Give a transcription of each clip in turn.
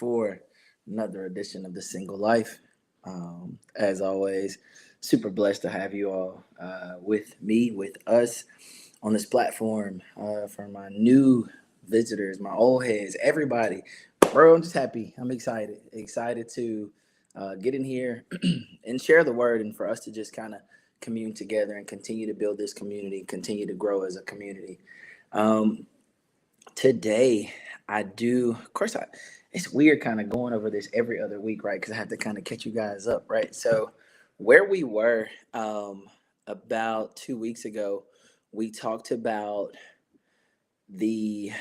for another edition of The Single Life. As always, super blessed to have you all with me, with us on this platform. For my new visitors, my old heads, everybody, bro, I'm just happy. I'm excited to get in here and share the word, and for us to just kind of commune together and continue to build this community, continue to grow as a community. Um, Today, I do, of course, it's weird kind of going over this every other week, right? Because I have to kind of catch you guys up, right? So, where we were about 2 weeks ago, we talked about the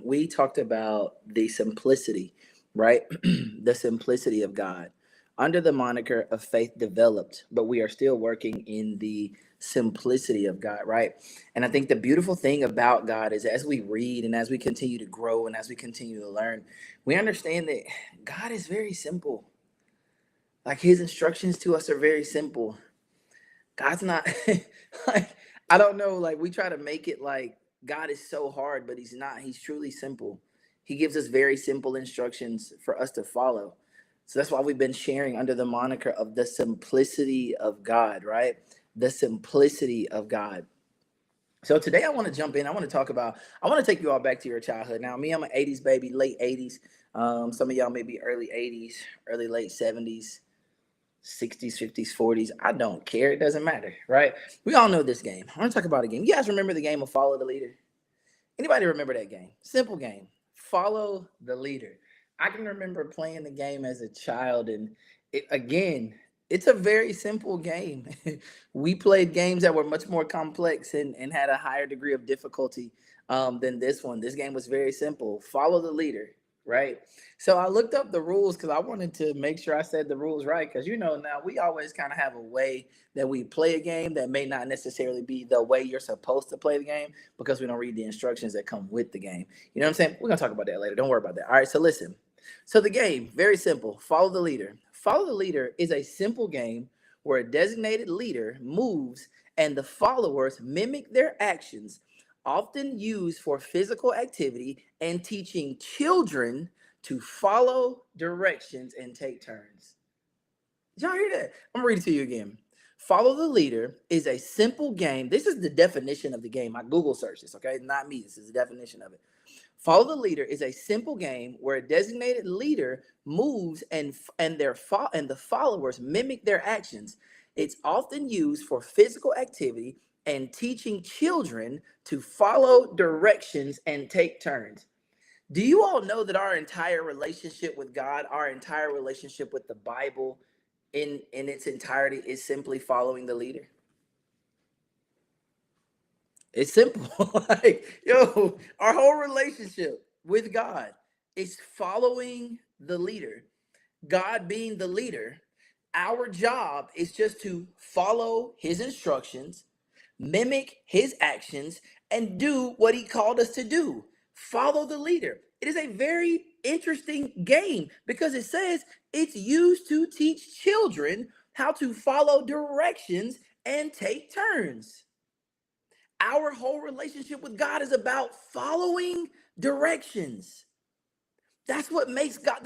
the simplicity, right? The simplicity of God under the moniker of faith developed, but we are still working in the simplicity of God, right? And I think the beautiful thing about God is as we read and as we continue to grow and as we continue to learn, we understand that God is very simple. Like his instructions to us are very simple. God's not like, I don't know, like we try to make it like God is so hard, but he's not. He's truly simple. He gives us very simple instructions for us to follow. So that's why we've been sharing under the moniker of the simplicity of God, right? The simplicity of God. So today I want to jump in. I want to take you all back to your childhood. Now, me, I'm an 80s baby, late 80s. Some of y'all may be early 80s, early late 70s. 60s, 50s, 40s. I don't care. It doesn't matter, right? We all know this game. I want to talk about a game. You guys remember the game of Follow the Leader? Anybody remember that game? Simple game. Follow the leader. I can remember playing the game as a child, and again, it's a very simple game. We played games that were much more complex and had a higher degree of difficulty than this one. This game was very simple. Follow the leader, right? So I looked up the rules because I wanted to make sure I said the rules right. Because now we always kind of have a way that we play a game that may not necessarily be the way you're supposed to play the game because we don't read the instructions that come with the game. You know what I'm saying? We're gonna talk about that later. Don't worry about that. All right. So listen. So the game, very simple. Follow the leader. Follow the leader is a simple game where a designated leader moves and the followers mimic their actions, often used for physical activity and teaching children to follow directions and take turns. Did y'all hear that? I'm gonna read it to you again. Follow the leader is a simple game. This is the definition of the game. I Google searched this, okay? Not me. This is the definition of it. Follow the leader is a simple game where a designated leader moves and the followers mimic their actions. It's often used for physical activity and teaching children to follow directions and take turns. Do you all know that our entire relationship with God, our entire relationship with the Bible in its entirety is simply following the leader? It's simple. Like, our whole relationship with God is following the leader. God being the leader, our job is just to follow his instructions, mimic his actions, and do what he called us to do. Follow the leader. It is a very interesting game because it says it's used to teach children how to follow directions and take turns. Our whole relationship with God is about following directions. That's what makes God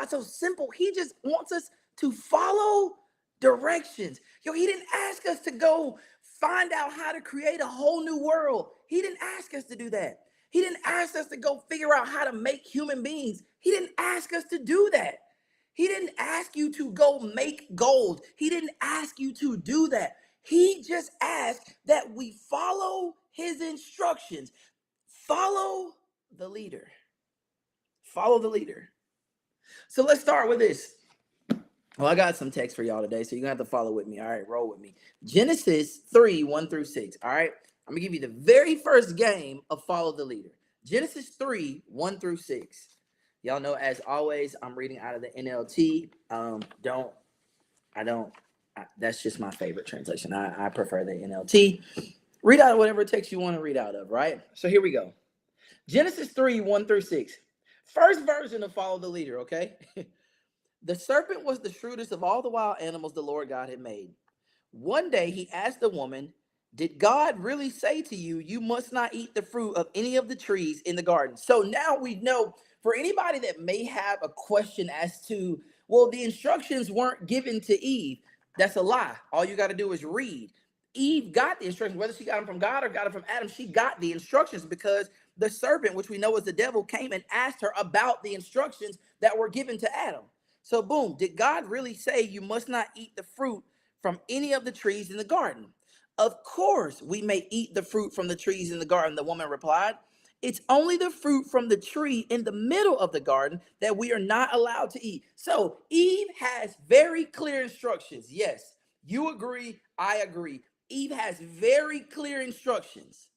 so simple. He just wants us to follow directions. He didn't ask us to go find out how to create a whole new world. He didn't ask us to do that. He didn't ask us to go figure out how to make human beings. He didn't ask us to do that. He didn't ask you to go make gold. He didn't ask you to do that. He just asked that we follow his instructions. Follow the leader. Follow the leader. So let's start with this. Well, I got some text for y'all today, so you're going to have to follow with me. All right, roll with me. Genesis 3, 1 through 6. All right, I'm going to give you the very first game of Follow the Leader. Genesis 3, 1 through 6. Y'all know, as always, I'm reading out of the NLT. That's just my favorite translation. I prefer the NLT. Read out whatever text you want to read out of, right? So here we go. Genesis 3, 1 through 6. First version of Follow the Leader, okay? The serpent was the shrewdest of all the wild animals the Lord God had made. One day he asked the woman, "Did God really say to you, you must not eat the fruit of any of the trees in the garden?" So now we know For anybody that may have a question as to, well, the instructions weren't given to Eve, that's a lie. All you got to do is read. Eve got the instructions, whether she got them from God or got them from Adam, she got the instructions because the serpent, which we know is the devil, came and asked her about the instructions that were given to Adam. So, boom, did God really say you must not eat the fruit from any of the trees in the garden? Of course, we may eat the fruit from the trees in the garden, the woman replied. It's only the fruit from the tree in the middle of the garden that we are not allowed to eat. So Eve has very clear instructions. Yes, you agree. I agree. Eve has very clear instructions.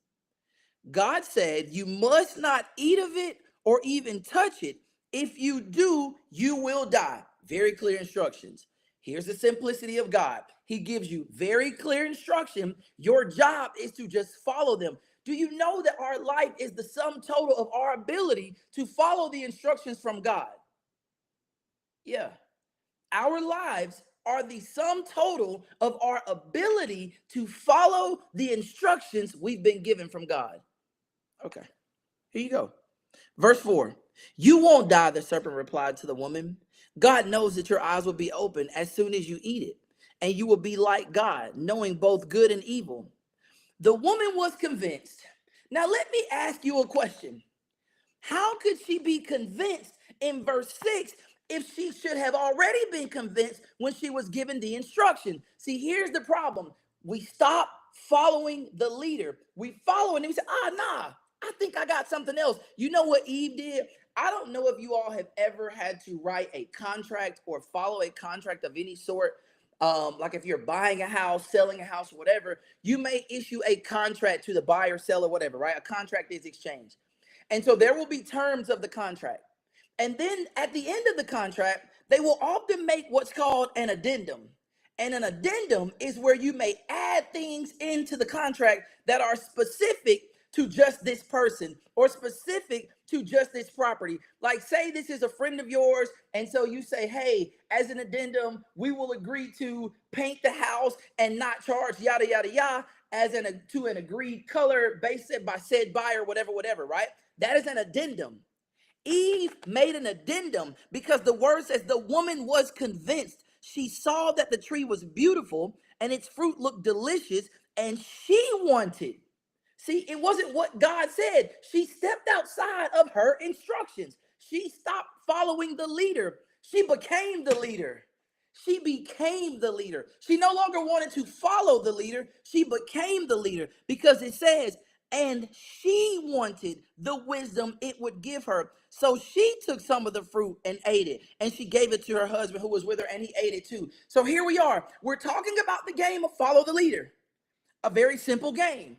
God said, you must not eat of it or even touch it. If you do, you will die. Very clear instructions. Here's the simplicity of God. He gives you very clear instruction. Your job is to just follow them. Do you know that our life is the sum total of our ability to follow the instructions from God? Yeah. Our lives are the sum total of our ability to follow the instructions we've been given from God. Okay, here you go. Verse 4. You won't die, the serpent replied to the woman. God knows that your eyes will be open as soon as you eat it, and you will be like God, knowing both good and evil. The woman was convinced. Now, let me ask you a question. How could she be convinced in verse 6 if she should have already been convinced when she was given the instruction? See, here's the problem. We stop following the leader. We follow and we say, nah, I think I got something else. You know what Eve did? I don't know if you all have ever had to write a contract or follow a contract of any sort. Like if you're buying a house, selling a house, whatever, you may issue a contract to the buyer, seller, whatever, right? A contract is exchange. And so there will be terms of the contract. And then at the end of the contract, they will often make what's called an addendum. And an addendum is where you may add things into the contract that are specific to just this person or specific to just this property. Like, say this is a friend of yours, and so you say, hey, as an addendum, we will agree to paint the house and not charge yada yada yada as to an agreed color based by said buyer, whatever, right? That is an addendum. Eve made an addendum because the word says the woman was convinced. She saw that the tree was beautiful and its fruit looked delicious, and she wanted. See, it wasn't what God said. She stepped outside of her instructions. She stopped following the leader. She became the leader. She became the leader. She no longer wanted to follow the leader. She became the leader because it says, and she wanted the wisdom it would give her. So she took some of the fruit and ate it, and she gave it to her husband who was with her, and he ate it too. So here we are. We're talking about the game of follow the leader, a very simple game.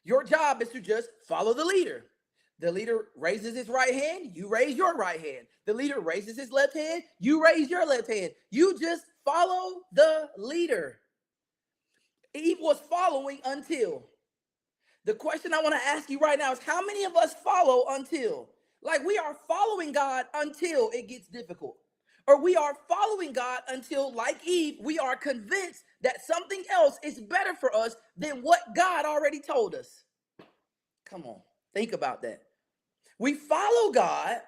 Your job is to just follow the leader. The leader raises his right hand, you raise your right hand. The leader raises his left hand, you raise your left hand. You just follow the leader. Eve was following until. The question I want to ask you right now is how many of us follow until? Like we are following God until it gets difficult. Or we are following God until, like Eve, we are convinced that something else is better for us than what God already told us. Come on, think about that. We follow God.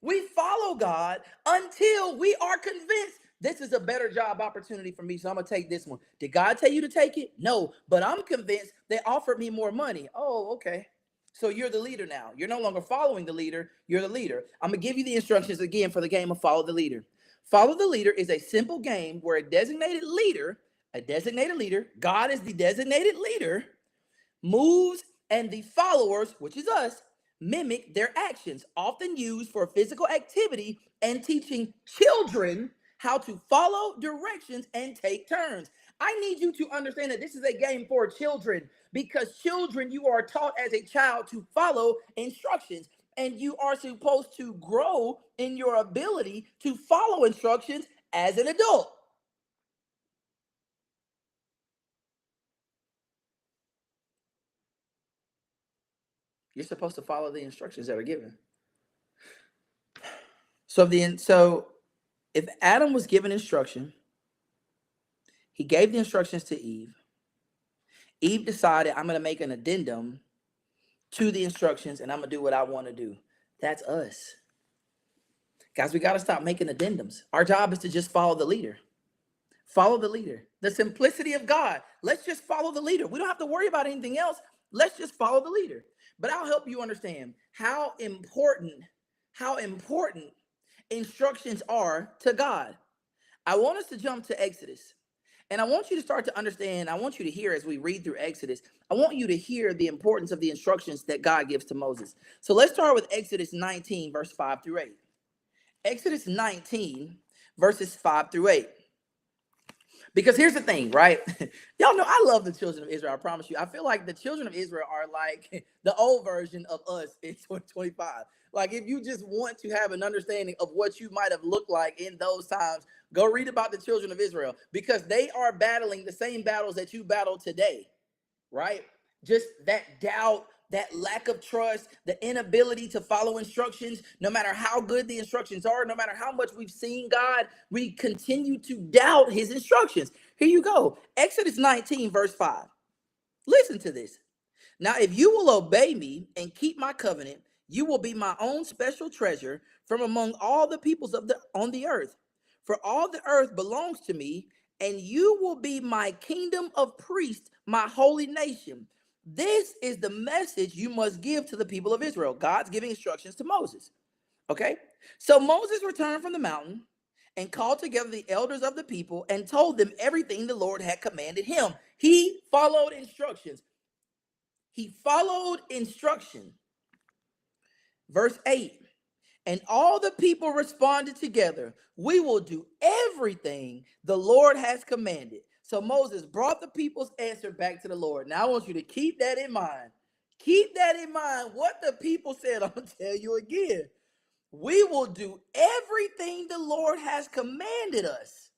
We follow God until we are convinced this is a better job opportunity for me. So I'm going to take this one. Did God tell you to take it? No, but I'm convinced they offered me more money. Oh, okay. So you're the leader now. You're no longer following the leader. You're the leader. I'm going to give you the instructions again for the game of follow the leader. Follow the leader is a simple game where a designated leader, God is the designated leader, moves, and the followers, which is us, mimic their actions, often used for physical activity and teaching children how to follow directions and take turns. I need you to understand that this is a game for children because children, you are taught as a child to follow instructions, and you are supposed to grow in your ability to follow instructions as an adult. You're supposed to follow the instructions that are given. So if Adam was given instruction, he gave the instructions to Eve. Eve decided, I'm going to make an addendum to the instructions and I'm going to do what I want to do. That's us. Guys, we got to stop making addendums. Our job is to just follow the leader. Follow the leader. The simplicity of God. Let's just follow the leader. We don't have to worry about anything else. Let's just follow the leader. But I'll help you understand how important instructions are to God. I want us to jump to Exodus. And I want you to start to understand, I want you to hear as we read through Exodus, I want you to hear the importance of the instructions that God gives to Moses. So let's start with Exodus 19, verse 5 through 8. Exodus 19, verses 5 through 8. Because here's the thing, right? Y'all know I love the children of Israel, I promise you. I feel like the children of Israel are like the old version of us in 2025. Like if you just want to have an understanding of what you might have looked like in those times, go read about the children of Israel because they are battling the same battles that you battle today, right? Just that doubt, that lack of trust, the inability to follow instructions, no matter how good the instructions are, no matter how much we've seen God, we continue to doubt his instructions. Here you go. Exodus 19, verse 5. Listen to this. Now, if you will obey me and keep my covenant, you will be my own special treasure from among all the peoples on the earth. For all the earth belongs to me, and you will be my kingdom of priests, my holy nation. This is the message you must give to the people of Israel. God's giving instructions to Moses. Okay? So Moses returned from the mountain and called together the elders of the people and told them everything the Lord had commanded him. He followed instructions. He followed instruction. Verse 8. And all the people responded together, we will do everything the Lord has commanded. So Moses brought the people's answer back to the Lord. Now I want you to keep that in mind. Keep that in mind. What the people said, I'm going to tell you again. We will do everything the Lord has commanded us.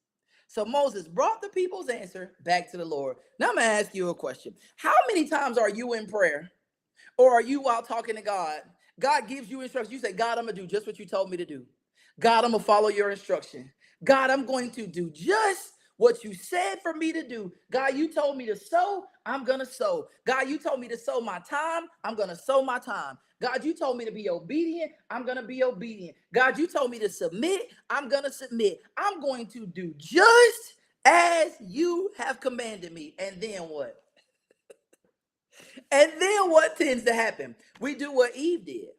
So Moses brought the people's answer back to the Lord. Now I'm going to ask you a question. How many times are you in prayer? Or are you out talking to God? God gives you instructions. You say, God, I'm going to do just what you told me to do. God, I'm going to follow your instruction. God, I'm going to do just what you said for me to do. God, you told me to sow, I'm going to sow. God, you told me to sow my time, I'm going to sow my time. God, you told me to be obedient, I'm going to be obedient. God, you told me to submit, I'm going to submit. I'm going to do just as you have commanded me. And then what? And then what tends to happen? We do what Eve did,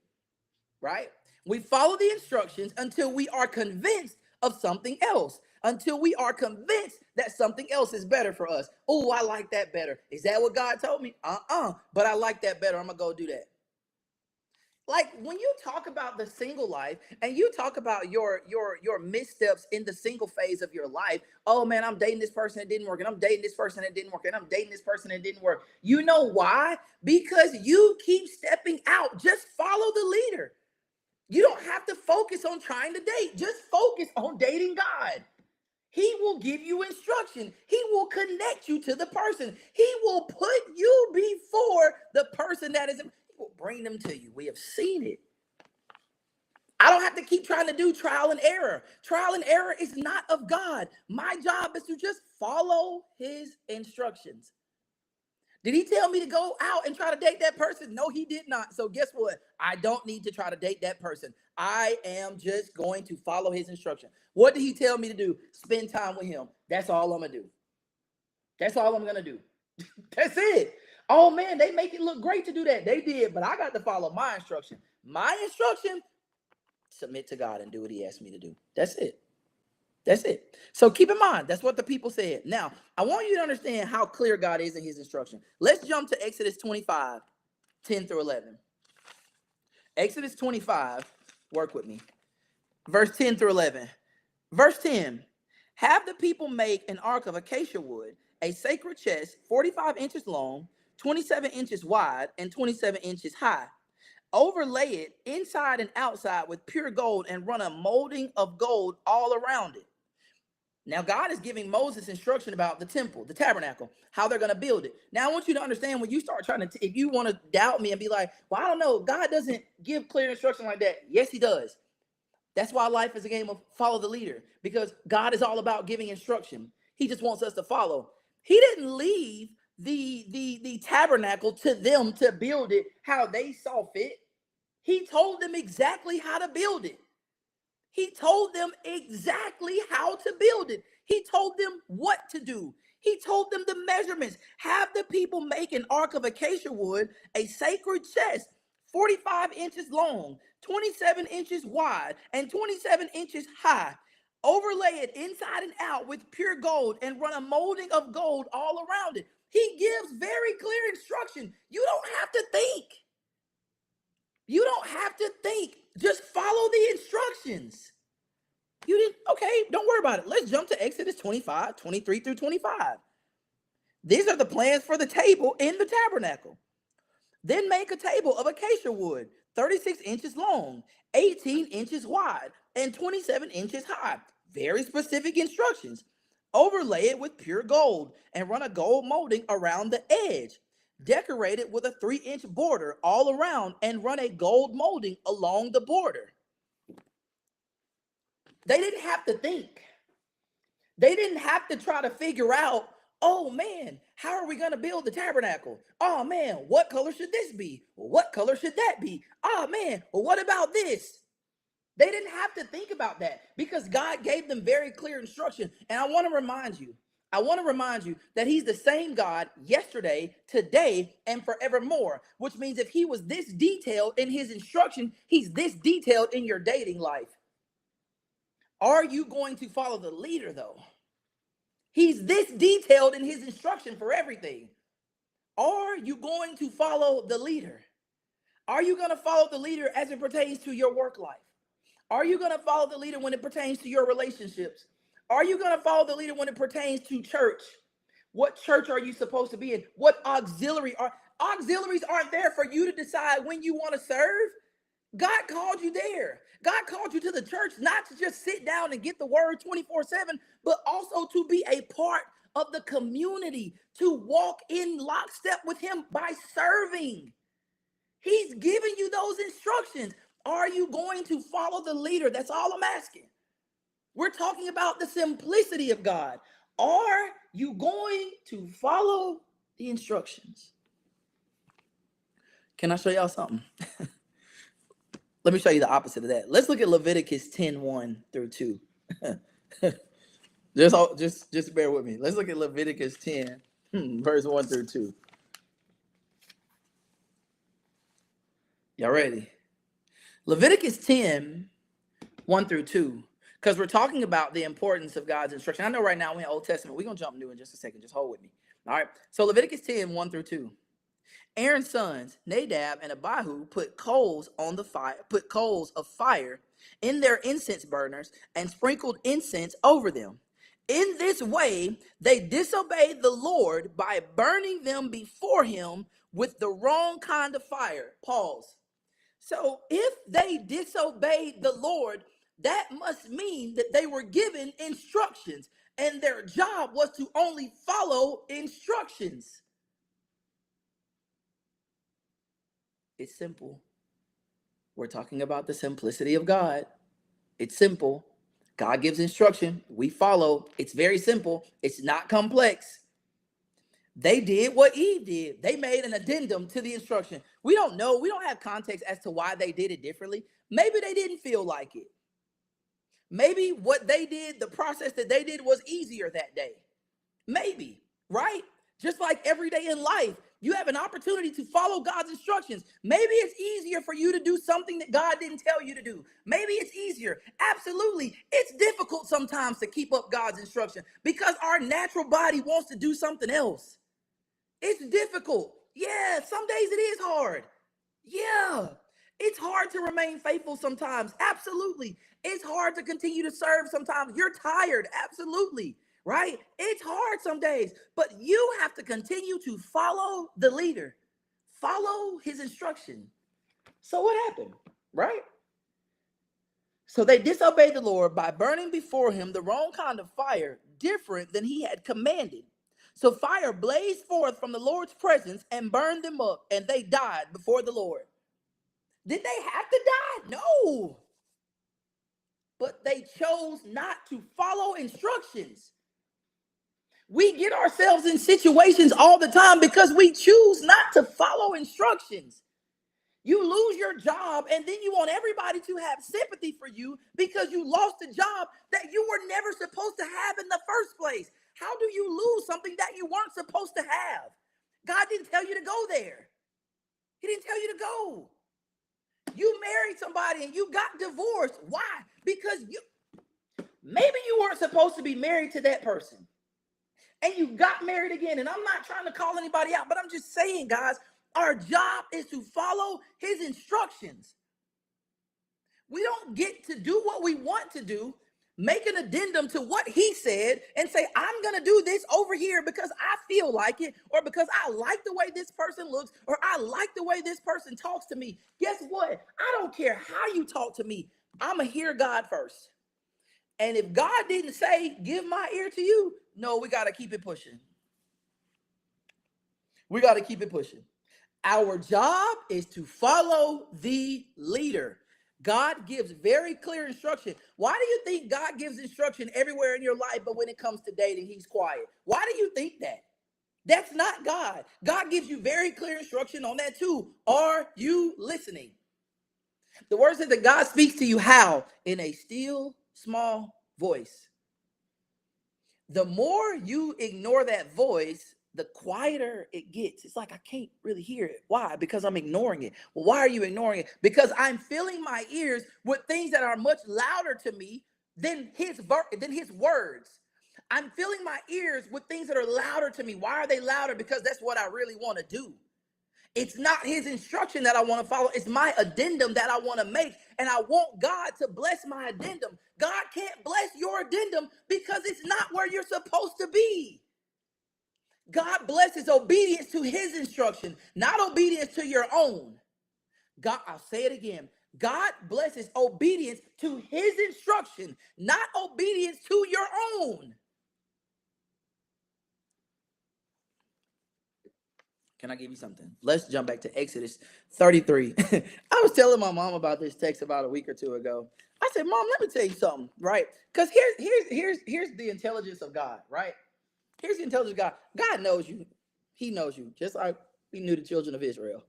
right? We follow the instructions until we are convinced of something else, until we are convinced that something else is better for us. Oh, I like that better. Is that what God told me? But I like that better. I'm going to go do that. Like when you talk about the single life and you talk about your missteps in the single phase of your life, oh man, I'm dating this person that didn't work, and I'm dating this person that didn't work, and I'm dating this person that didn't work. You know why? Because you keep stepping out. Just follow the leader. You don't have to focus on trying to date. Just focus on dating God. He will give you instruction. He will connect you to the person. He will put you before the person that is. He will bring them to you. We have seen it. I don't have to keep trying to do trial and error. Trial and error is not of God. My job is to just follow his instructions. Did he tell me to go out and try to date that person? No, he did not. So guess what? I don't need to try to date that person. I am just going to follow his instruction. What did he tell me to do? Spend time with him. That's all I'm going to do. That's all I'm going to do. That's it. Oh man, they make it look great to do that. They did, but I got to follow my instruction. My instruction, submit to God and do what he asked me to do. That's it. That's it. So keep in mind, that's what the people said. Now, I want you to understand how clear God is in his instruction. Let's jump to Exodus 25, 10 through 11. Exodus 25, work with me. Verse 10 through 11. Verse 10, have the people make an ark of acacia wood, a sacred chest, 45 inches long, 27 inches wide, and 27 inches high. Overlay it inside and outside with pure gold and run a molding of gold all around it. Now, God is giving Moses instruction about the temple, the tabernacle, how they're going to build it. Now, I want you to understand when you start trying to, if you want to doubt me and be like, well, I don't know, God doesn't give clear instruction like that. Yes, he does. That's why life is a game of follow the leader, because God is all about giving instruction. He just wants us to follow. He didn't leave the tabernacle to them to build it how they saw fit. He told them exactly how to build it. He told them exactly how to build it. He told them what to do. He told them the measurements. Have the people make an ark of acacia wood, a sacred chest, 45 inches long, 27 inches wide, and 27 inches high. Overlay it inside and out with pure gold and run a molding of gold all around it. He gives very clear instruction. You don't have to think. You don't have to think. Just follow the instructions. You didn't, okay, don't worry about it. Let's jump to Exodus 25, 23 through 25. These are the plans for the table in the tabernacle. Then make a table of acacia wood, 36 inches long, 18 inches wide, and 27 inches high. Very specific instructions. Overlay it with pure gold and run a gold molding around the edge. Decorate it with a 3-inch border all around and run a gold molding along the border. They didn't have to think. They didn't have to try to figure out, oh man, how are we going to build the tabernacle? Oh man, what color should this be? Well, what color should that be? Oh man, well, what about this? They didn't have to think about that because God gave them very clear instruction. And I want to remind you that he's the same God yesterday, today, and forevermore, which means if he was this detailed in his instruction, he's this detailed in your dating life. Are you going to follow the leader though? He's this detailed in his instruction for everything. Are you going to follow the leader? Are you going to follow the leader as it pertains to your work life? Are you going to follow the leader when it pertains to your relationships? Are you going to follow the leader when it pertains to church? What church are you supposed to be in? What auxiliaries aren't there for you to decide when you want to serve. God called you there. God called you to the church, not to just sit down and get the word 24/7, but also to be a part of the community, to walk in lockstep with him by serving. He's giving you those instructions. Are you going to follow the leader? That's all I'm asking. We're talking about the simplicity of God. Are you going to follow the instructions? Can I show y'all something? Let me show you the opposite of that. Let's look at Leviticus 10:1 through 2. just bear with me. Let's look at Leviticus 10, verse 1 through 2. Y'all ready? Leviticus 10:1 through 2. Because we're talking about the importance of God's instruction. I know right now we're in Old Testament. We're going to jump new in just a second. Just hold with me. All right. So Leviticus 10:1 through 2. Aaron's sons, Nadab and Abihu, put coals of fire in their incense burners and sprinkled incense over them. In this way, they disobeyed the Lord by burning them before him with the wrong kind of fire. Pause. So if they disobeyed the Lord, that must mean that they were given instructions, and their job was to only follow instructions. It's simple. We're talking about the simplicity of God. It's simple. God gives instruction. We follow. It's very simple. It's not complex. They did what Eve did. They made an addendum to the instruction. We don't know. We don't have context as to why they did it differently. Maybe they didn't feel like it. Maybe what they did, the process that they did was easier that day. Maybe, right? Just like every day in life, you have an opportunity to follow God's instructions. Maybe it's easier for you to do something that God didn't tell you to do. Maybe it's easier. Absolutely. It's difficult sometimes to keep up God's instruction because our natural body wants to do something else. It's difficult. Yeah, some days it is hard. Yeah, it's hard to remain faithful sometimes. Absolutely. It's hard to continue to serve sometimes. You're tired. Absolutely. Right? It's hard some days, but you have to continue to follow the leader, follow his instruction. So what happened? Right? So they disobeyed the Lord by burning before him the wrong kind of fire, different than he had commanded. So fire blazed forth from the Lord's presence and burned them up, and they died before the Lord. Did they have to die? No. But they chose not to follow instructions. We get ourselves in situations all the time because we choose not to follow instructions. You lose your job and then you want everybody to have sympathy for you because you lost a job that you were never supposed to have in the first place. How do you lose something that you weren't supposed to have? God didn't tell you to go there. He didn't tell you to go. You married somebody and you got divorced. Why? Because maybe you weren't supposed to be married to that person. And you got married again. And I'm not trying to call anybody out, but I'm just saying, guys, our job is to follow his instructions. We don't get to do what we want to do, make an addendum to what he said, and say, I'm going to do this over here because I feel like it, or because I like the way this person looks, or I like the way this person talks to me. Guess what? I don't care how you talk to me. I'm going to hear God first. And if God didn't say, give my ear to you, no, we got to keep it pushing. We got to keep it pushing. Our job is to follow the leader. God gives very clear instruction. Why do you think God gives instruction everywhere in your life, but when it comes to dating, he's quiet? Why do you think that? That's not God. God gives you very clear instruction on that too. Are you listening? The word says that God speaks to you how? In a still, small voice. The more you ignore that voice, the quieter it gets. It's like I can't really hear it. Why? Because I'm ignoring it. Well, why are you ignoring it? Because I'm filling my ears with things that are much louder to me than his words. I'm filling my ears with things that are louder to me. Why are they louder? Because that's what I really want to do. It's not his instruction that I want to follow. It's my addendum that I want to make. And I want God to bless my addendum. God can't bless your addendum because it's not where you're supposed to be. God blesses obedience to his instruction, not obedience to your own. God, I'll say it again. God blesses obedience to his instruction, not obedience to your own. Can I give you something? Let's jump back to Exodus 33. I was telling my mom about this text about a week or two ago. I said, Mom, let me tell you something, right? Because here's the intelligence of God, right? Here's the intelligence of God. God knows you. He knows you, just like he knew the children of Israel.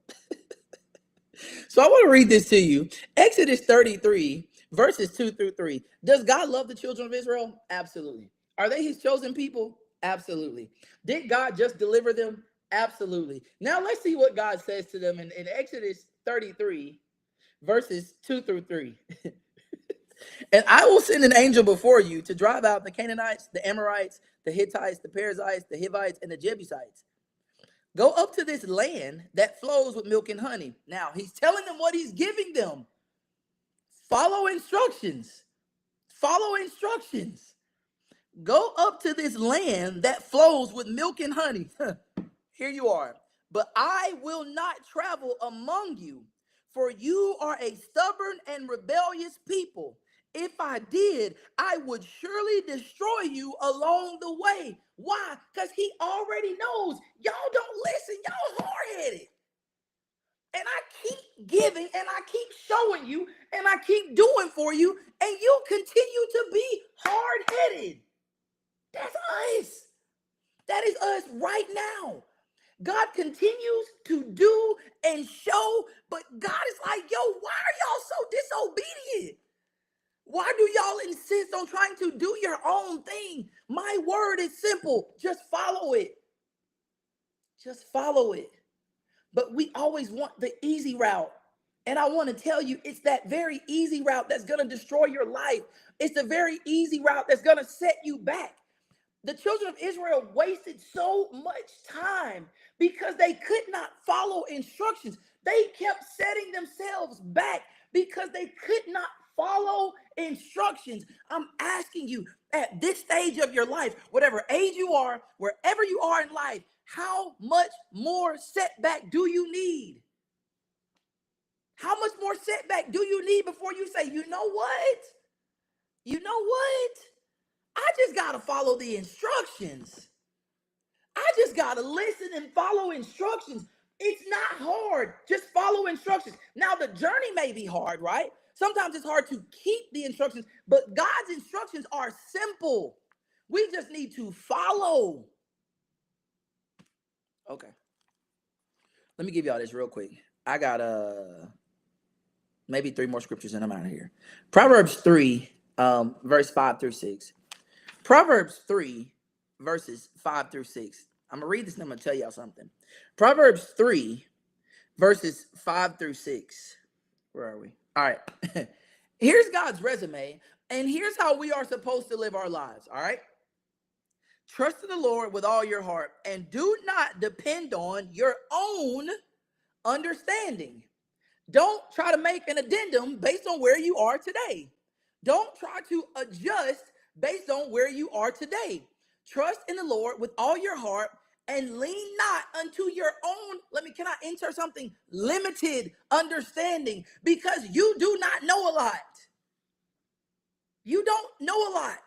So I want to read this to you. Exodus 33, verses 2 through 3. Does God love the children of Israel? Absolutely. Are they his chosen people? Absolutely. Did God just deliver them? Absolutely. Now let's see what God says to them in Exodus 33, verses 2 through 3. And I will send an angel before you to drive out the Canaanites, the Amorites, the Hittites, the Perizzites, the Hivites, and the Jebusites. Go up to this land that flows with milk and honey. Now, he's telling them what he's giving them. Follow instructions. Follow instructions. Go up to this land that flows with milk and honey. Here you are. But I will not travel among you, for you are a stubborn and rebellious people. If I did, I would surely destroy you along the way. Why? Because he already knows y'all don't listen. Y'all hard-headed. And I keep giving and I keep showing you and I keep doing for you, and you continue to be hard-headed. That's us. That is us right now. God continues to do and show, but God is like, yo, why are y'all so disobedient? Why do y'all insist on trying to do your own thing? My word is simple. Just follow it. Just follow it. But we always want the easy route. And I want to tell you, it's that very easy route that's going to destroy your life. It's the very easy route that's going to set you back. The children of Israel wasted so much time because they could not follow instructions. They kept setting themselves back because they could not follow instructions. I'm asking you at this stage of your life, whatever age you are, wherever you are in life, how much more setback do you need? How much more setback do you need before you say, you know what? You know what? I just got to follow the instructions. I just got to listen and follow instructions. It's not hard. Just follow instructions. Now, the journey may be hard, right? Sometimes it's hard to keep the instructions, but God's instructions are simple. We just need to follow. Okay. Let me give y'all this real quick. I got maybe three more scriptures and I'm out of here. Proverbs 3, verse 5 through 6. Proverbs 3, verses 5 through 6. I'm going to read this and I'm going to tell y'all something. Proverbs 3, verses 5 through 6. Where are we? All right. Here's God's resume, and here's how we are supposed to live our lives. All right. Trust in the Lord with all your heart, and do not depend on your own understanding. Don't try to make an addendum based on where you are today. Don't try to adjust based on where you are today. Trust in the Lord with all your heart and lean not unto your own, can I insert something? Limited understanding, because you do not know a lot. You don't know a lot.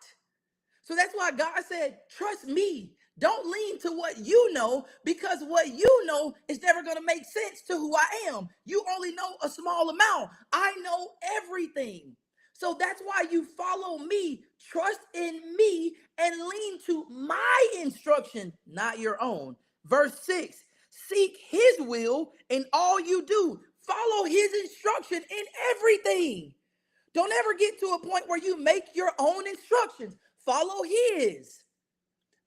So that's why God said, trust me. Don't lean to what you know, because what you know is never going to make sense to who I am. You only know a small amount. I know everything. So that's why you follow me, trust in me, and lean to my instruction, not your own. Verse 6, seek his will in all you do. Follow his instruction in everything. Don't ever get to a point where you make your own instructions. Follow his.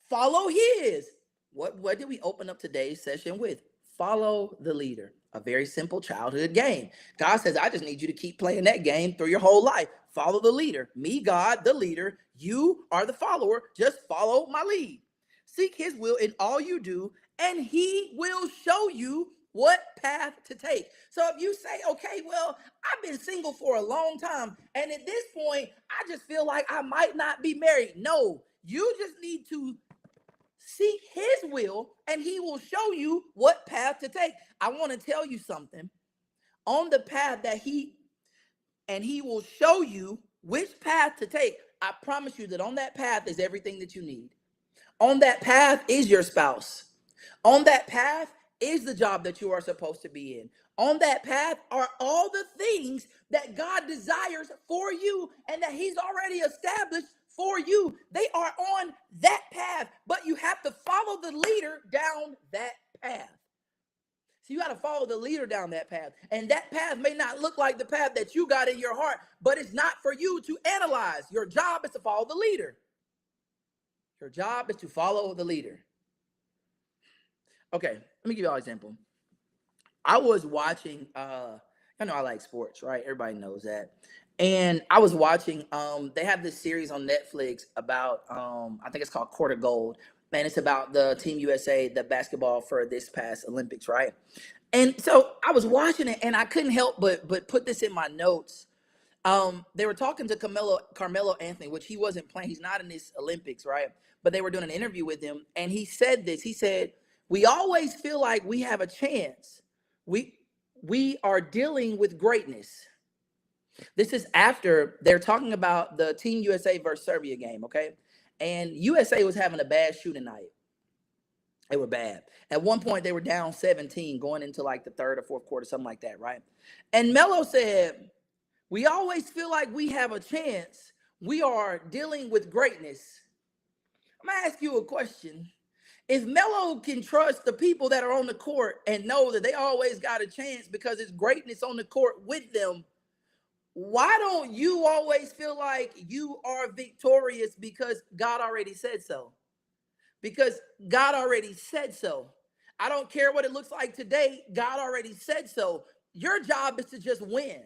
Follow his. What did we open up today's session with? Follow the leader. A very simple childhood game. God says, I just need you to keep playing that game through your whole life. Follow the leader. Me, God, the leader. You are the follower. Just follow my lead. Seek his will in all you do, and he will show you what path to take. So if you say, okay, well, I've been single for a long time, and at this point, I just feel like I might not be married. No, you just need to seek his will, and he will show you what path to take. I want to tell you something. On the path that he will show you which path to take. I promise you that on that path is everything that you need. On that path is your spouse. On that path is the job that you are supposed to be in. On that path are all the things that God desires for you and that he's already established for you. They are on that path, but you have to follow the leader down that path. So you got to follow the leader down that path. And that path may not look like the path that you got in your heart, but it's not for you to analyze. Your job is to follow the leader. Your job is to follow the leader. Okay, let me give you an example. I was watching, I know I like sports, right? Everybody knows that. And I was watching, they have this series on Netflix about, I think it's called Court of Gold. And it's about the Team USA, the basketball for this past Olympics, right? And so I was watching it and I couldn't help but put this in my notes. They were talking to Carmelo Anthony, which he wasn't playing. He's not in this Olympics, right? But they were doing an interview with him. And he said this. He said, we always feel like we have a chance. We are dealing with greatness. This is after they're talking about the Team USA versus Serbia game, okay? And USA was having a bad shooting night. They were bad. At one point, they were down 17 going into like the third or fourth quarter, something like that, right? And Melo said, we always feel like we have a chance. We are dealing with greatness. I'm going to ask you a question. If Melo can trust the people that are on the court and know that they always got a chance because it's greatness on the court with them, why don't you always feel like you are victorious because God already said so? Because God already said so. I don't care what it looks like today. God already said so. Your job is to just win.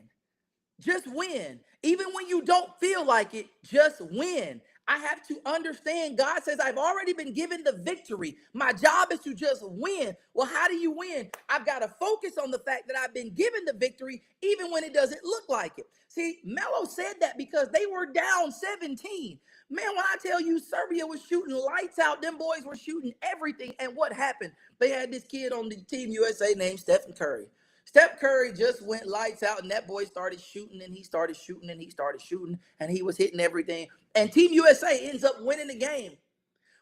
Just win. Even when you don't feel like it, just win. I have to understand God says I've already been given the victory. My job is to just win. Well, how do you win? I've got to focus on the fact that I've been given the victory even when it doesn't look like it. See, Melo said that because they were down 17. Man, when I tell you Serbia was shooting lights out, them boys were shooting everything. And what happened? They had this kid on the Team USA named Stephen Curry. Steph Curry just went lights out, and that boy started shooting, and he started shooting, and he started shooting, and he was hitting everything. And Team USA ends up winning the game.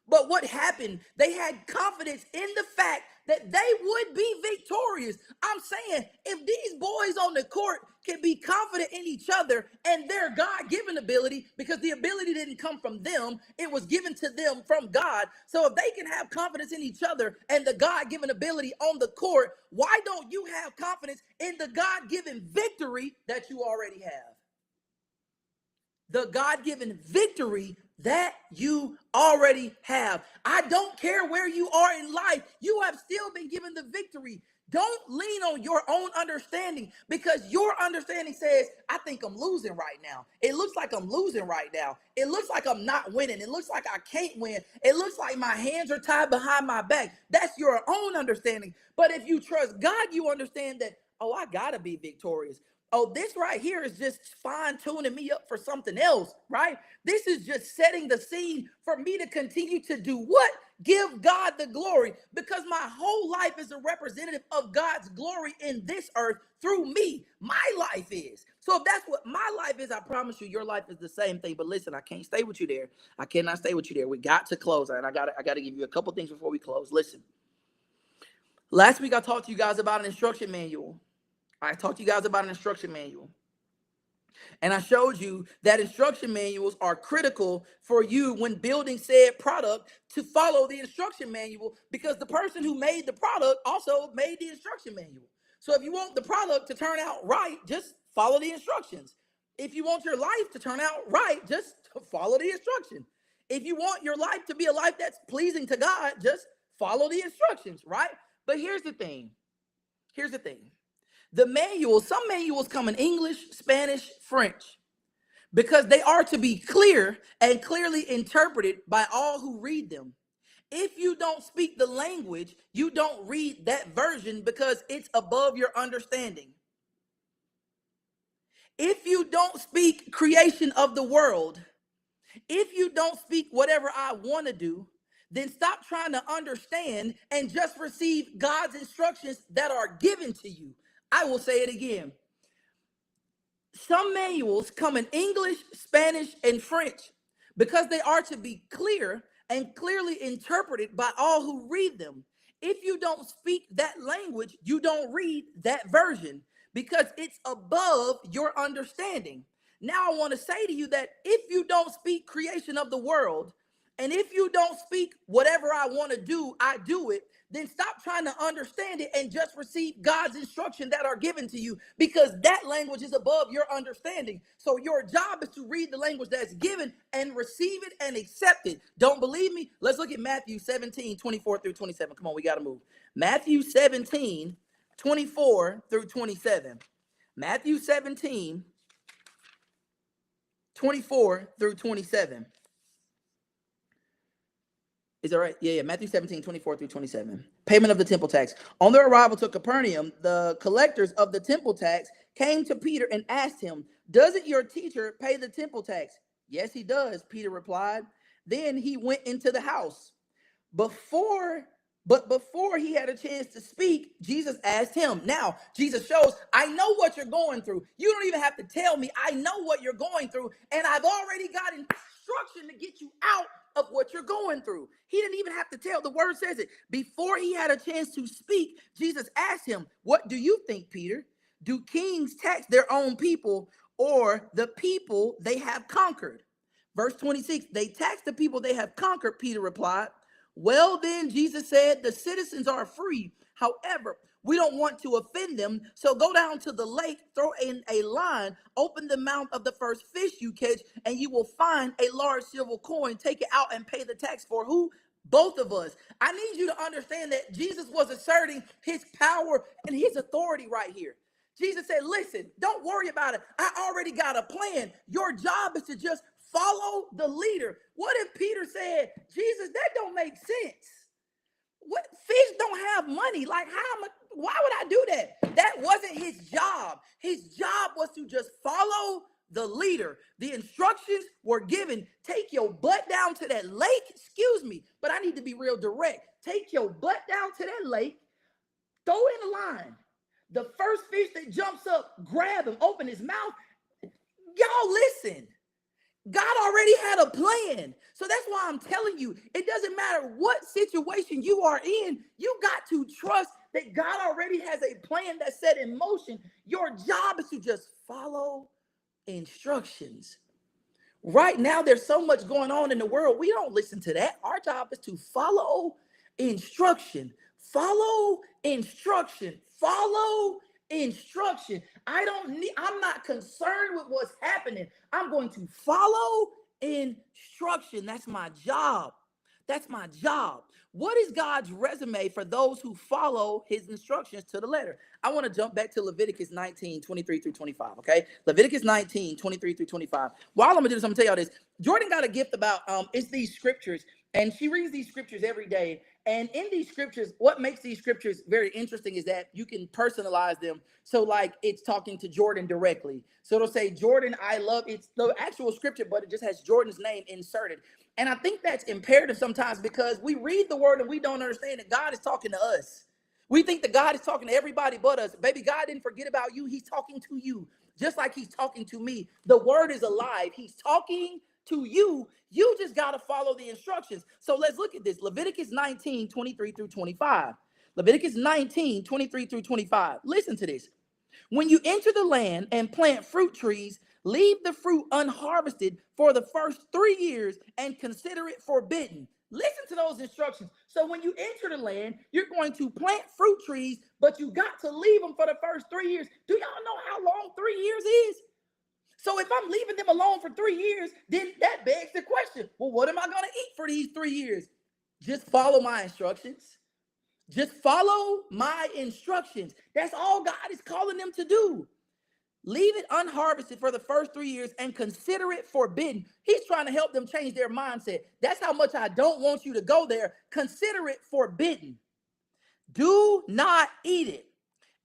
But what happened? They had confidence in the fact that they would be victorious. I'm saying if these boys on the court can be confident in each other and their God-given ability, because the ability didn't come from them, it was given to them from God. So if they can have confidence in each other and the God-given ability on the court, why don't you have confidence in the God-given victory that you already have? The God-given victory that you already have. I don't care where you are in life. You have still been given the victory. Don't lean on your own understanding, because your understanding says, I think I'm losing right now. It looks like I'm losing right now. It looks like I'm not winning. It looks like I can't win. It looks like my hands are tied behind my back. That's your own understanding. But if you trust God, you understand that, oh, I gotta be victorious. Oh, this right here is just fine tuning me up for something else, right? This is just setting the scene for me to continue to do what? Give God the glory, because my whole life is a representative of God's glory in this earth through me. My life is. So if that's what my life is, I promise you, your life is the same thing. But listen, I can't stay with you there. I cannot stay with you there. We got to close, and I got to give you a couple things before we close. Listen, last week I talked to you guys about an instruction manual. I talked to you guys about an instruction manual. And I showed you that instruction manuals are critical for you when building said product, to follow the instruction manual, because the person who made the product also made the instruction manual. So if you want the product to turn out right, just follow the instructions. If you want your life to turn out right, just follow the instruction. If you want your life to be a life that's pleasing to God, just follow the instructions, right? But here's the thing. Here's the thing. The manuals, some manuals come in English, Spanish, French, because they are to be clear and clearly interpreted by all who read them. If you don't speak the language, you don't read that version because it's above your understanding. If you don't speak creation of the world, if you don't speak whatever I want to do, then stop trying to understand and just receive God's instructions that are given to you. I will say it again. Some manuals come in English, Spanish, and French because they are to be clear and clearly interpreted by all who read them. If you don't speak that language, you don't read that version because it's above your understanding. Now, I want to say to you that if you don't speak creation of the world, and if you don't speak whatever I want to do, I do it, then stop trying to understand it and just receive God's instruction that are given to you, because that language is above your understanding. So your job is to read the language that's given and receive it and accept it. Don't believe me? Let's look at Matthew 17, 24 through 27. Come on, we got to move. Matthew 17, 24 through 27. Matthew 17, 24 through 27. Is that right? Yeah. Matthew 17, 24 through 27. Payment of the temple tax. On their arrival to Capernaum, the collectors of the temple tax came to Peter and asked him, doesn't your teacher pay the temple tax? Yes, he does, Peter replied. Then he went into the house. Before he had a chance to speak, Jesus asked him. Now, Jesus shows, I know what you're going through. You don't even have to tell me. I know what you're going through, and I've already got instruction to get you out of what you're going through. He didn't even have to tell. The word says it. Before he had a chance to speak, Jesus asked him, what do you think, Peter? Do kings tax their own people or the people they have conquered? Verse 26, they tax the people they have conquered, Peter replied. Well, then, Jesus said, the citizens are free. However, we don't want to offend them. So go down to the lake, throw in a line, open the mouth of the first fish you catch, and you will find a large silver coin. Take it out and pay the tax for who? Both of us. I need you to understand that Jesus was asserting his power and his authority right here. Jesus said, listen, don't worry about it. I already got a plan. Your job is to just follow the leader. What if Peter said, Jesus, that don't make sense? What, fish don't have money? Like, why would I do that? That wasn't his job. His job was to just follow the leader. The instructions were given. Take your butt down to that lake. Excuse me, but I need to be real direct. Take your butt down to that lake. Throw in a line. The first fish that jumps up, grab him, open his mouth. Y'all listen. God already had a plan. So that's why I'm telling you, it doesn't matter what situation you are in, you got to trust that God already has a plan that's set in motion. Your job is to just follow instructions. Right now, there's so much going on in the world. We don't listen to that. Our job is to follow instruction. Follow instruction. Follow instruction. I'm not concerned with what's happening. I'm going to follow instruction. That's my job. That's my job. What is God's resume for those who follow his instructions to the letter? I want to jump back to Leviticus 19:23 through 25, okay? Leviticus 19:23 through 25. While I'm going to do this, I'm going to tell y'all this. Jordan got a gift about, it's these scriptures, and she reads these scriptures every day. And in these scriptures, what makes these scriptures very interesting is that you can personalize them. So like it's talking to Jordan directly. So it'll say, Jordan, I love, it's the actual scripture, but it just has Jordan's name inserted. And I think that's imperative sometimes because we read the word and we don't understand that God is talking to us. We think that God is talking to everybody but us. Baby, God didn't forget about you. He's talking to you just like he's talking to me. The word is alive. He's talking to you. You just got to follow the instructions. So let's look at this. Leviticus 19:23 through 25. Leviticus 19:23 through 25. Listen to this. When you enter the land and plant fruit trees, leave the fruit unharvested for the first 3 years and consider it forbidden. Listen to those instructions. So when you enter the land, you're going to plant fruit trees, but you got to leave them for the first 3 years. Do y'all know how long 3 years is? So if I'm leaving them alone for 3 years, then that begs the question, well, what am I going to eat for these 3 years? Just follow my instructions. Just follow my instructions. That's all God is calling them to do. Leave it unharvested for the first 3 years and consider it forbidden. He's trying to help them change their mindset. That's how much I don't want you to go there. Consider it forbidden. Do not eat it.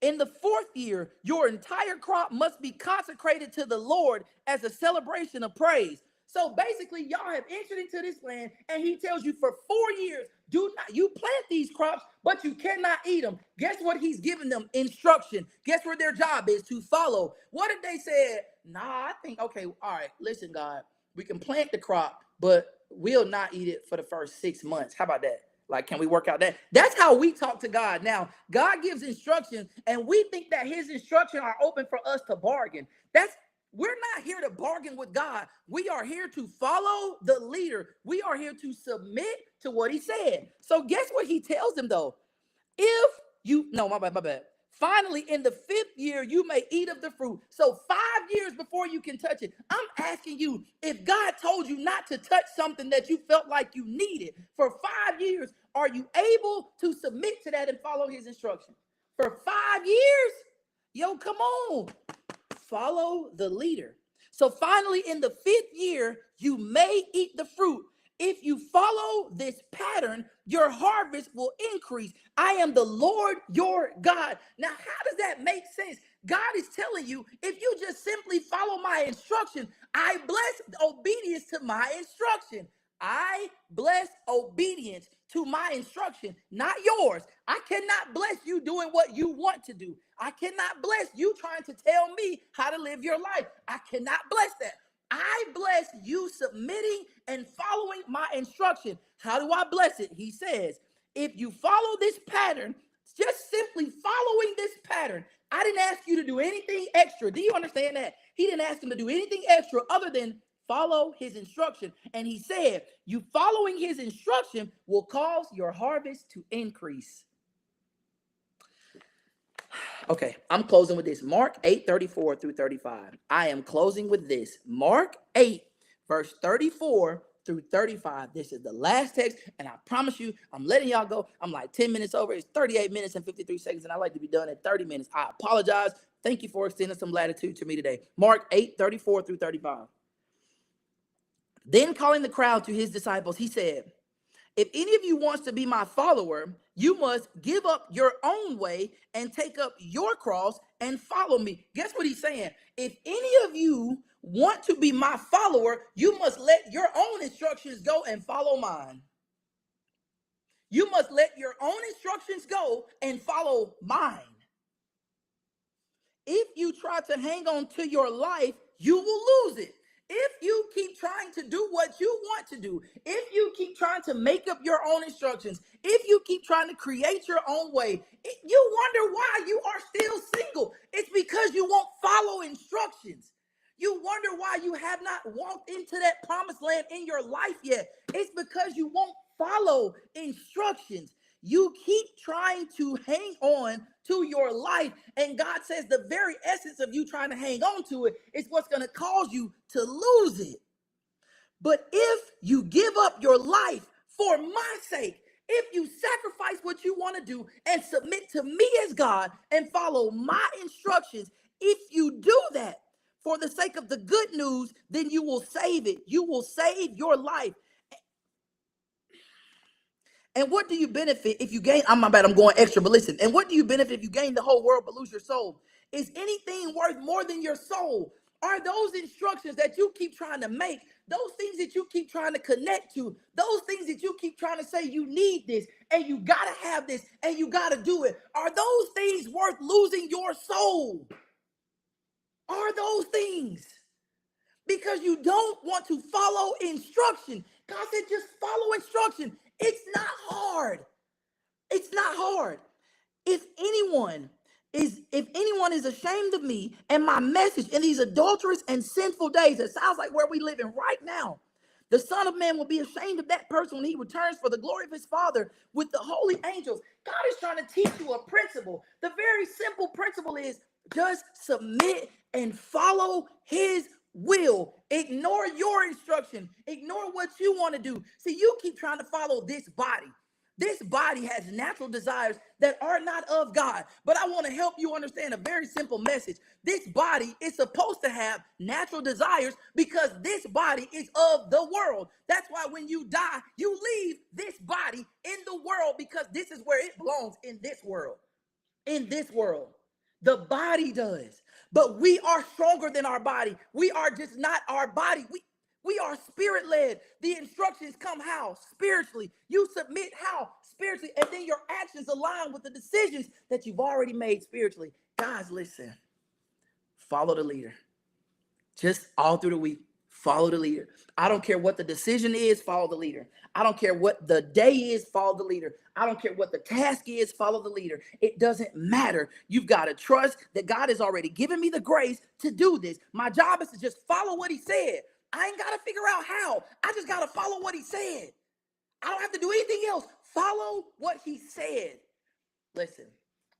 In the 4th year, your entire crop must be consecrated to the Lord as a celebration of praise. So basically, y'all have entered into this land, and he tells you for 4 years, you plant these crops, but you cannot eat them. Guess what he's giving them? Instruction. Guess what their job is? To follow. What if they said, nah, I think, okay, all right, listen, God, we can plant the crop, but we'll not eat it for the first 6 months. How about that? Like, can we work out that? That's how we talk to God. Now, God gives instructions, and we think that his instructions are open for us to bargain. We're not here to bargain with God. We are here to follow the leader. We are here to submit to what he said. So guess what he tells them, though? My bad. Finally, in the 5th year, you may eat of the fruit. So 5 years before you can touch it. I'm asking you, if God told you not to touch something that you felt like you needed for 5 years, are you able to submit to that and follow his instructions? For 5 years? Yo, come on. Follow the leader. So finally, in the 5th year, you may eat the fruit. If you follow this pattern, your harvest will increase. I am the Lord your God. Now, how does that make sense? God is telling you, if you just simply follow my instruction, I bless obedience to my instruction. I bless obedience to my instruction, not yours. I cannot bless you doing what you want to do. I cannot bless you trying to tell me how to live your life. I cannot bless that. I bless you submitting and following my instruction. How do I bless it? He says, if you follow this pattern, just simply following this pattern, I didn't ask you to do anything extra. Do you understand that? He didn't ask him to do anything extra other than follow his instruction. And he said, you following his instruction will cause your harvest to increase. Okay, I'm closing with this. Mark 8:34 through 35. I am closing with this. Mark 8, verse 34 through 35. This is the last text, and I promise you, I'm letting y'all go. I'm like 10 minutes over. It's 38 minutes and 53 seconds, and I like to be done at 30 minutes. I apologize. Thank you for extending some latitude to me today. Mark 8:34 through 35. Then calling the crowd to his disciples, he said, if any of you wants to be my follower, you must give up your own way and take up your cross and follow me. Guess what he's saying? If any of you want to be my follower, you must let your own instructions go and follow mine. You must let your own instructions go and follow mine. If you try to hang on to your life, you will lose it. If you keep trying to do what you want to do, if you keep trying to make up your own instructions, if you keep trying to create your own way, you wonder why you are still single. It's because you won't follow instructions. You wonder why you have not walked into that promised land in your life yet. It's because you won't follow instructions. You keep trying to hang on to your life, and God says the very essence of you trying to hang on to it is what's going to cause you to lose it. But if you give up your life for my sake, if you sacrifice what you want to do and submit to me as God and follow my instructions, if you do that for the sake of the good news, then you will save it. You will save your life. And what do you benefit if you gain? I'm my bad, I'm going extra, but listen. And what do you benefit if you gain the whole world but lose your soul? Is anything worth more than your soul? Are those instructions that you keep trying to make, those things that you keep trying to connect to, those things that you keep trying to say you need this and you gotta have this and you gotta do it? Are those things worth losing your soul? Are those things? Because you don't want to follow instruction. God said, just follow instruction. It's not hard. It's not hard. If anyone is ashamed of me and my message in these adulterous and sinful days, it sounds like where we live in right now. The Son of Man will be ashamed of that person when he returns for the glory of his Father with the holy angels. God is trying to teach you a principle. The very simple principle is just submit and follow his will. Ignore your instruction. Ignore what you want to do. See, you keep trying to follow this body. This body has natural desires that are not of God. But I want to help you understand a very simple message. This body is supposed to have natural desires because this body is of the world. That's why when you die, you leave this body in the world because this is where it belongs, in this world. In this world. The body does. But we are stronger than our body. We are just not our body. We are spirit led. The instructions come how? Spiritually. You submit how? Spiritually. And then your actions align with the decisions that you've already made spiritually. Guys, listen. Follow the leader. Just all through the week, follow the leader. I don't care what the decision is, follow the leader. I don't care what the day is, follow the leader. I don't care what the task is, follow the leader. It doesn't matter. You've got to trust that God has already given me the grace to do this. My job is to just follow what he said. I ain't got to figure out how. I just got to follow what he said. I don't have to do anything else. Follow what he said. Listen,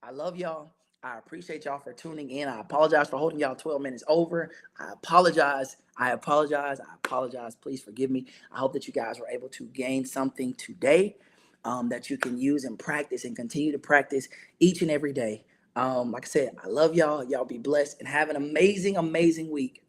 I love y'all. I appreciate y'all for tuning in. I apologize for holding y'all 12 minutes over. I apologize. I apologize. I apologize. Please forgive me. I hope that you guys were able to gain something today that you can use and practice and continue to practice each and every day. Like I said, I love y'all. Y'all be blessed and have an amazing, amazing week.